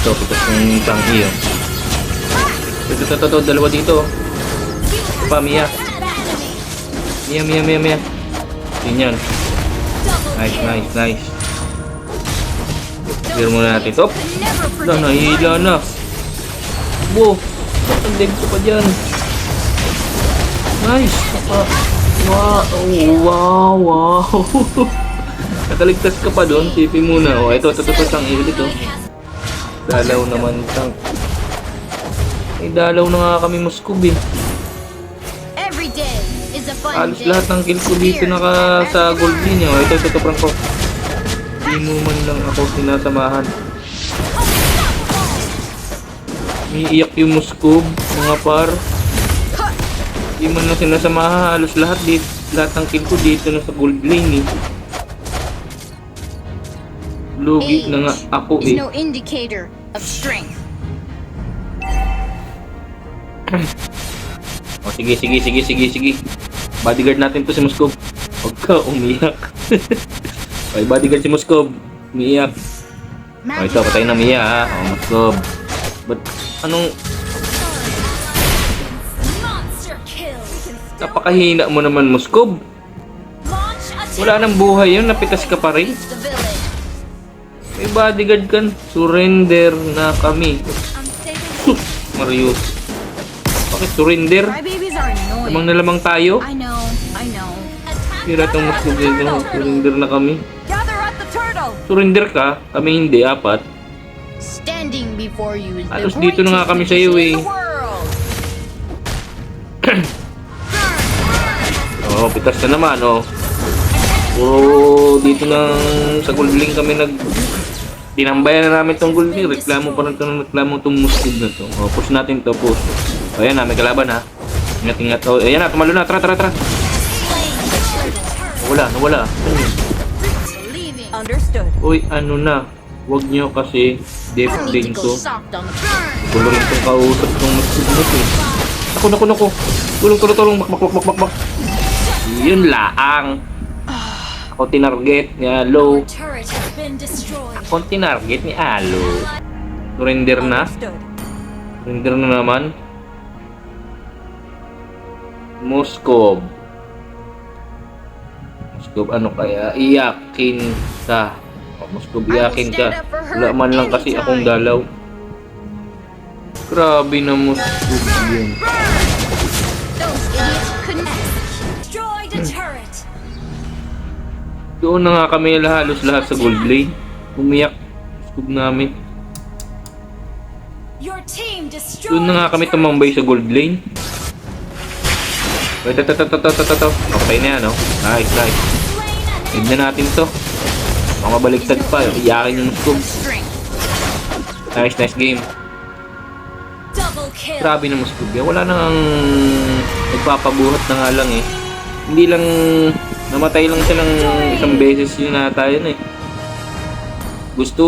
Ito, pitas ng tanghi, oh. Ito, dalawa dito. Ito pa, Mia. Mia. Yun yan. Nice. Clear muna natin ito. Nahihila na. Wow, ang leg ko pa dyan. Nice. Wow. Nakaligtas ka pa doon. TP muna. Oh, ito, tang dito. Dalaw naman tang. Ay, dalaw na nga kami Moskov eh. Halos lahat ng kill ko dito naka sa gold niya. Oh, ito, prank ko. Di mo man lang ako sinasamahan. Umiiyak yung Moskov, mga par. Di man lang sinasamahan. Halos lahat dito. Lahat ng kill ko dito na sa gold lane eh. Lugi na nga ako eh. No indicator of strength. Oh, sige. Bodyguard natin to si Moskov. Huwag ka umiyak. Okay, bodyguard si Moskov. Umiyak. Oh, ito, patay na Mia ha. Oh, Moskov. But, anong... Napakahina mo naman, Moskov. Wala nang buhay yun. Napitas ka pa rin. May bodyguard kan. Surrender na kami. Sus, Marius. Bakit surrender? Lamang na lamang tayo. I know. Tira itong Moskov dito. Surrender na kami. Surrender ka. Kami hindi. Apat. Standing before you is Halos dito na nga kami sa iyo eh. Oh, pitas na naman oh. Puro dito na sa gold link kami tinambayan na namin tong gold link. Reklamo tong Moskov na to. Oh, push natin to, push. Oh, ayan na, may kalaban ha. Ingat. Oh, ayan na, tumalo na. Tara. Nawala. Understood. Uy, ano na. Huwag nyo kasi def din to. Gulo rin itong kausap itong Moskov na to. Naku. Tulong. Bak. Yun laang. Ako tinarget ni Alo. Surrender na. Surrender na naman. Moskov, ano kaya? Iyakin ka. Oh, Moskov, iyakin ka. Wala man lang kasi akong dalaw. Grabe na Moskov yun. Doon na nga kami halos lahat sa gold lane. Umiyak Moskov namin. Doon na nga kami tumambay sa gold lane. Wait, ito. Okay na yan, oh. Nice. Tignan natin to. Mga mabaliktad pa. Iyakin yung Moskov. Nice game. Grabe na Moskov yan. Wala nang nagpapabuhat na nga lang eh. Hindi lang namatay lang siya ng isang beses yun nata yun eh. Gusto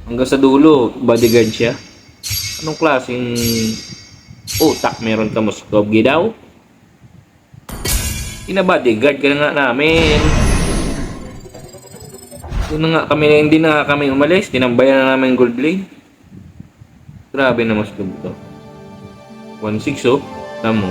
hanggang sa dulo bodyguard siya. Anong klaseng utak meron ka Moskov gidaw? Ina-bodyguard ka na nga namin. Hindi na kami umalis. Tinambayan na namin gold lane. Grabe na Moskov to. 1-6 oh. Tamo.